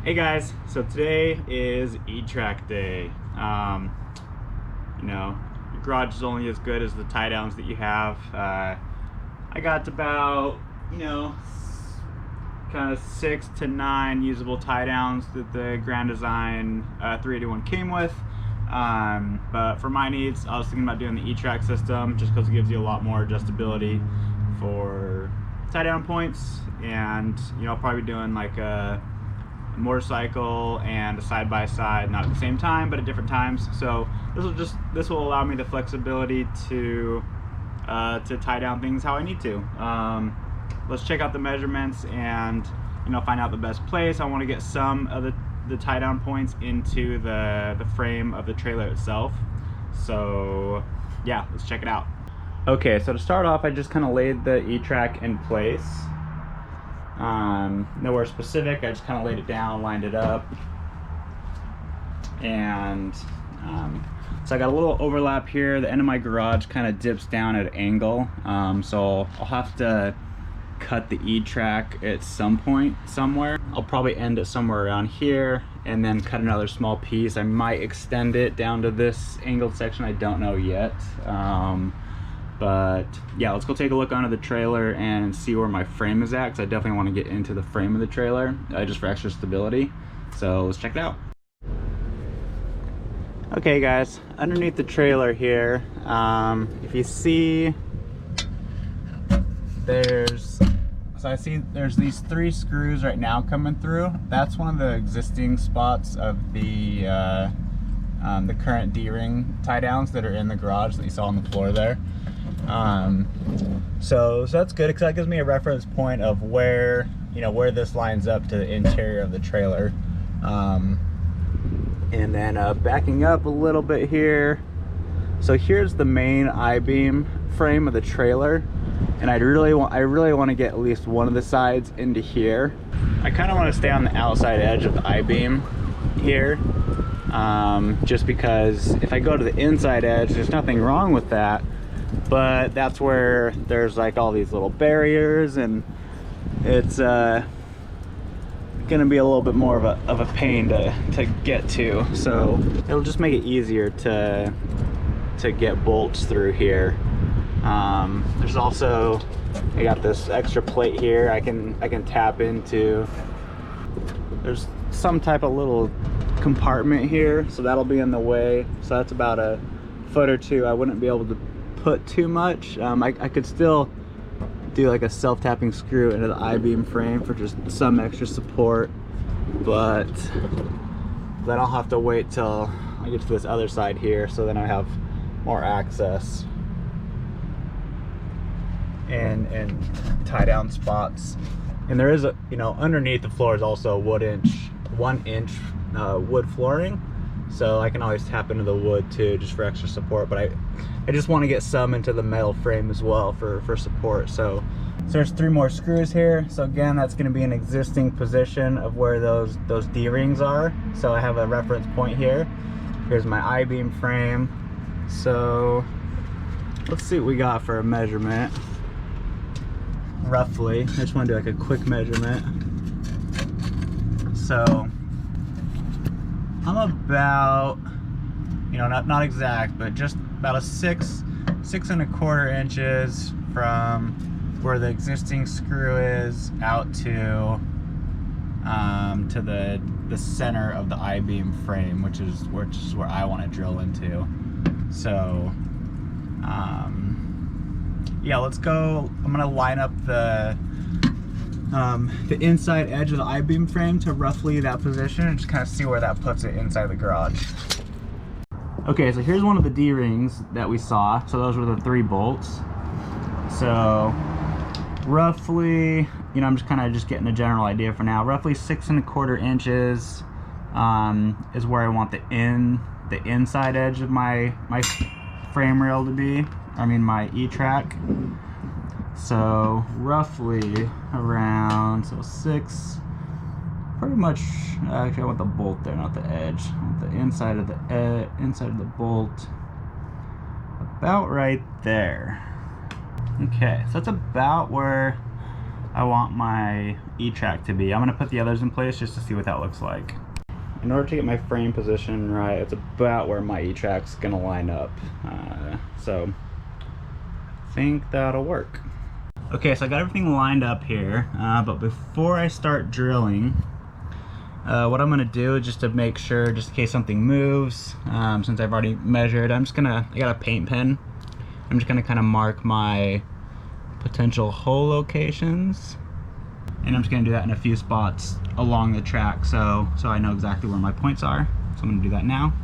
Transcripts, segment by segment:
Hey guys, so today is E-Track day. You know, your garage is only as good as the tie downs that you have. I got about, kind of 6 to 9 usable tie downs that the Grand Design 381 came with. But for my needs, I was thinking about doing the E-Track system just because it gives you a lot more adjustability for tie down points. And, I'll probably be doing like a motorcycle and a side-by-side, not at the same time but at different times. So this will allow me the flexibility to tie down things how I need to. Let's check out the measurements and find out the best place. I want to get some of the tie down points into the frame of the trailer itself. So yeah, let's check it out. Okay, so to start off, I just kind of laid the E-Track in place. Nowhere specific, I just kind of laid it down, lined it up, and so I got a little overlap here. The end of my garage kind of dips down at an angle, so I'll have to cut the E-Track at some point somewhere. I'll probably end it somewhere around here and then cut another small piece. I might extend it down to this angled section, I don't know yet. But yeah, let's go take a look under the trailer and see where my frame is at, because I definitely want to get into the frame of the trailer just for extra stability. So let's check it out. Okay guys, underneath the trailer here, if you see, there's these 3 screws right now coming through. That's one of the existing spots of the current D-ring tie downs that are in the garage that you saw on the floor there. So that's good, because that gives me a reference point of where this lines up to the interior of the trailer. And then backing up a little bit here, so here's the main I-beam frame of the trailer, and I really want to get at least one of the sides into here. I kind of want to stay on the outside edge of the I-beam here, just because if I go to the inside edge, there's nothing wrong with that, but that's where there's like all these little barriers, and it's gonna be a little bit more of a pain to get to. So it'll just make it easier to get bolts through here. There's also, I got this extra plate here I can tap into. There's some type of little compartment here, so that'll be in the way. So that's about a foot or 2. I wouldn't be able to put too much. I could still do like a self-tapping screw into the I-beam frame for just some extra support, but then I'll have to wait till I get to this other side here, so then I have more access and tie down spots. And there is underneath the floor is also a 1 inch wood flooring, so I can always tap into the wood too, just for extra support. But I just want to get some into the metal frame as well for support. So there's 3 more screws here. So again, that's going to be an existing position of where those D-rings are. So I have a reference point here. Here's my I-beam frame. So let's see what we got for a measurement. Roughly, I just want to do like a quick measurement. So I'm about, not exact, but just about a 6 1/4 inches from where the existing screw is out to the center of the I-beam frame, which is where I want to drill into. So yeah, let's go. I'm gonna line up the inside edge of the I-beam frame to roughly that position and just kind of see where that puts it inside the garage. Okay, so here's one of the D-rings that we saw. So those were the 3 bolts. So roughly, I'm just kind of getting a general idea for now. Roughly 6 1/4 inches is where I want the inside edge of my frame rail to be. I mean my E-Track. So roughly around 6. Pretty much, actually I want the bolt there, not the edge. I want the inside of the bolt about right there. Okay, so that's about where I want my E-track to be. I'm gonna put the others in place just to see what that looks like. In order to get my frame position right, it's about where my E-track's gonna line up. So I think that'll work. Okay, so I got everything lined up here, but before I start drilling, what I'm gonna do is just to make sure, just in case something moves, since I've already measured, I got a paint pen. I'm just gonna kind of mark my potential hole locations. And I'm just gonna do that in a few spots along the track so I know exactly where my points are. So I'm gonna do that now.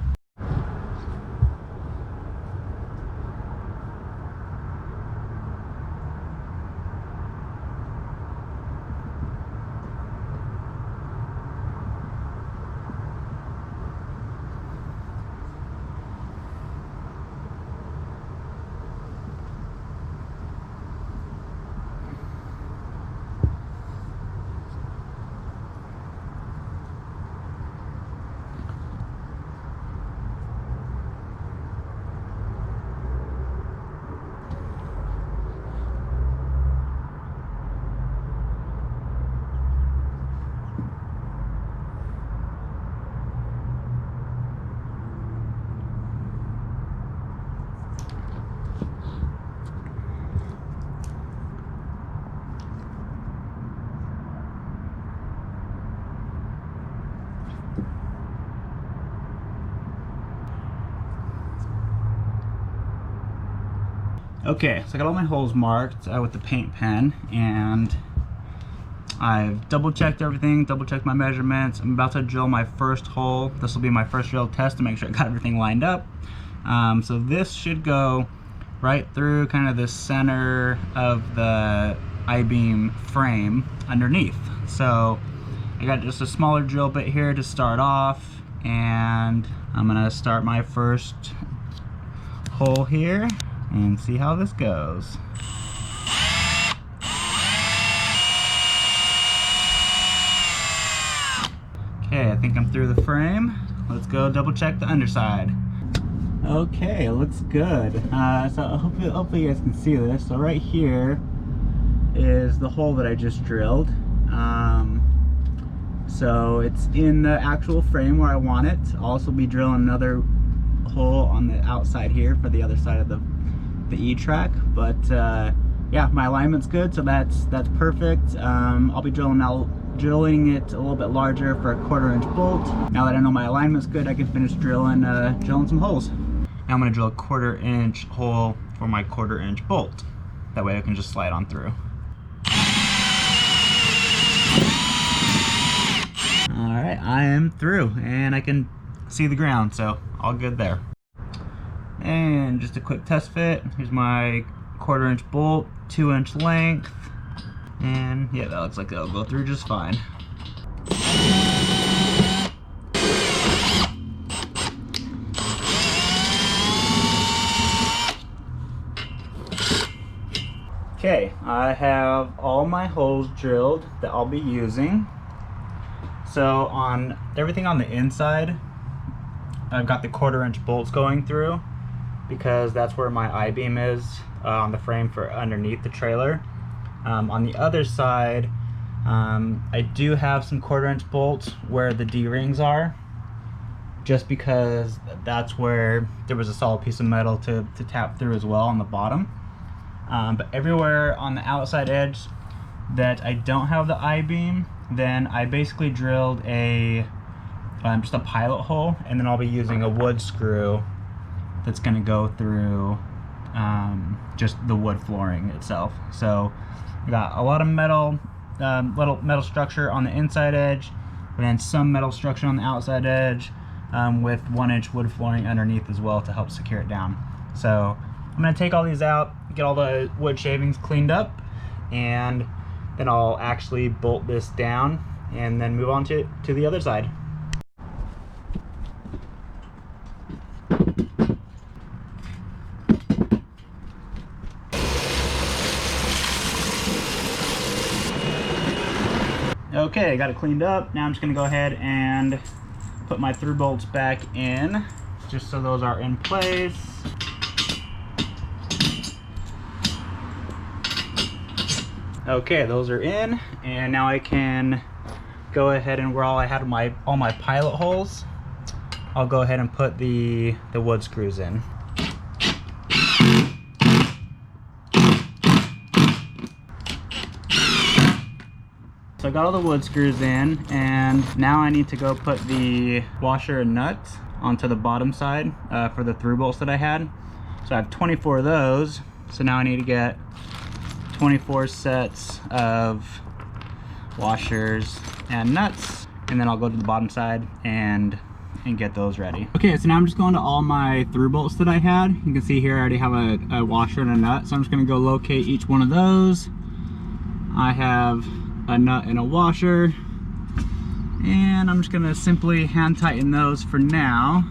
Okay, so I got all my holes marked with the paint pen, and I've double checked everything, double checked my measurements. I'm about to drill my first hole. This will be my first drill test to make sure I got everything lined up. So this should go right through kind of the center of the I-beam frame underneath. So I got just a smaller drill bit here to start off, and I'm gonna start my first hole here and see how this goes. Okay, I think I'm through the frame. Let's go double check the underside. Okay, it looks good. So hopefully you guys can see this. So right here is the hole that I just drilled. So it's in the actual frame where I want it. I'll also be drilling another hole on the outside here for the other side of the E-track. But yeah, my alignment's good, so that's perfect. I'll be drilling it a little bit larger for a 1/4 inch bolt. Now that I know my alignment's good, I can finish drilling some holes. Now I'm gonna drill a 1/4 inch hole for my 1/4 inch bolt. That way I can just slide on through. All right, I am through, and I can see the ground, so all good there. And just a quick test fit. Here's my 1/4 inch bolt, 2 inch length. And yeah, that looks like it'll go through just fine. Okay, I have all my holes drilled that I'll be using. So on everything on the inside, I've got the 1/4 inch bolts going through because that's where my I-beam is on the frame for underneath the trailer. On the other side, I do have some 1/4 inch bolts where the D-rings are, just because that's where there was a solid piece of metal to tap through as well on the bottom. But everywhere on the outside edge that I don't have the I-beam, then I basically drilled just a pilot hole, and then I'll be using a wood screw that's going to go through just the wood flooring itself. So we got a lot of metal, little metal structure on the inside edge, and then some metal structure on the outside edge, with 1 inch wood flooring underneath as well to help secure it down. So I'm going to take all these out, get all the wood shavings cleaned up, and then I'll actually bolt this down and then move on to the other side. Okay, I got it cleaned up. Now I'm just gonna go ahead and put my through bolts back in, just so those are in place. Okay, those are in, and now I can go ahead and where all I had all my pilot holes, I'll go ahead and put the wood screws in. So I got all the wood screws in, and now I need to go put the washer and nuts onto the bottom side for the through bolts that I had. So I have 24 of those, so now I need to get 24 sets of washers and nuts, and then I'll go to the bottom side and get those ready. Okay, so now I'm just going to all my through bolts that I had. You can see here I already have a washer and a nut, so I'm just going to go locate each one of those. I have a nut and a washer, and I'm just going to simply hand tighten those for now,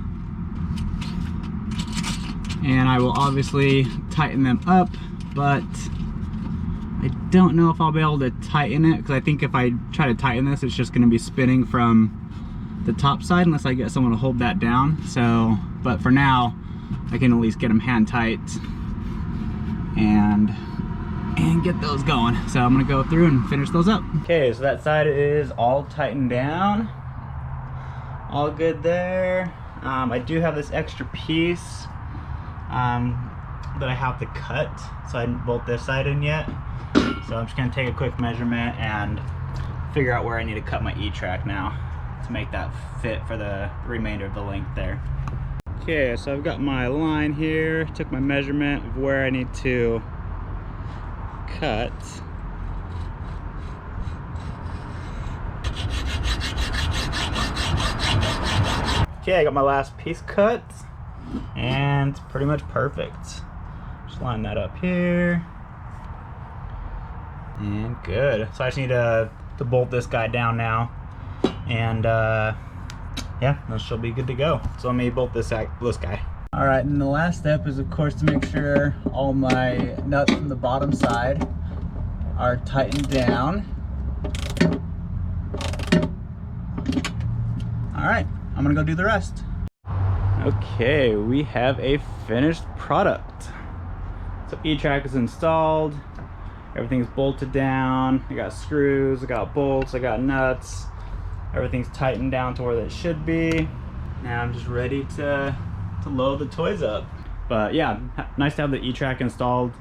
and I will obviously tighten them up, but I don't know if I'll be able to tighten it, because I think if I try to tighten this, it's just going to be spinning from the top side unless I get someone to hold that down. So, but for now, I can at least get them hand tight and get those going. So I'm gonna go through and finish those up. Okay, so that side is all tightened down. All good there. I do have this extra piece that I have to cut, so I didn't bolt this side in yet. So I'm just gonna take a quick measurement and figure out where I need to cut my E-track now to make that fit for the remainder of the length there. Okay, so I've got my line here, took my measurement of where I need to cut. Okay, I got my last piece cut, and it's pretty much perfect. Just line that up here, and good. So I just need to bolt this guy down now, and yeah, that should be good to go. So let me bolt this guy. All right, and the last step is, of course, to make sure all my nuts from the bottom side are tightened down. All right, I'm gonna go do the rest. Okay, we have a finished product. So E-track is installed. Everything's bolted down. I got screws, I got bolts, I got nuts. Everything's tightened down to where it should be. Now I'm just ready to load the toys up. But yeah, nice to have the E-track installed.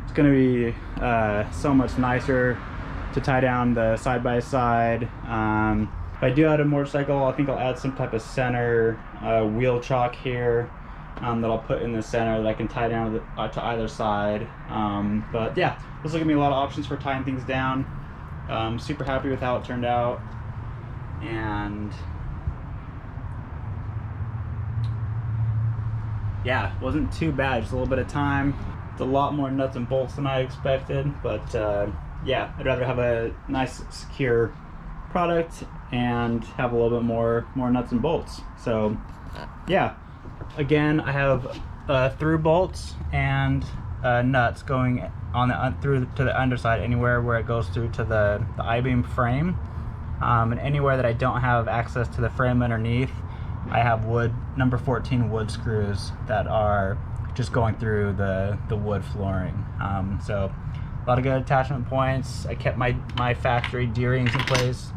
It's gonna be so much nicer to tie down the side-by-side. If I do add a motorcycle, I think I'll add some type of center wheel chock here that I'll put in the center that I can tie down to either side. But yeah, this will give me a lot of options for tying things down. Super happy with how it turned out. And yeah, it wasn't too bad, just a little bit of time. It's a lot more nuts and bolts than I expected, but yeah, I'd rather have a nice secure product and have a little bit more nuts and bolts. So yeah, again, I have through bolts and nuts going on the through to the underside, anywhere where it goes through to the I-beam frame. And anywhere that I don't have access to the frame underneath, I have number 14 wood screws that are just going through the wood flooring. So a lot of good attachment points. I kept my factory D-rings in place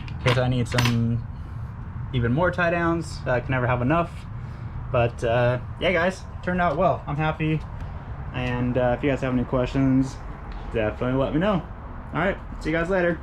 in case I need some even more tie downs. I can never have enough. But yeah, guys, turned out well. I'm happy. And if you guys have any questions, definitely let me know. All right, see you guys later.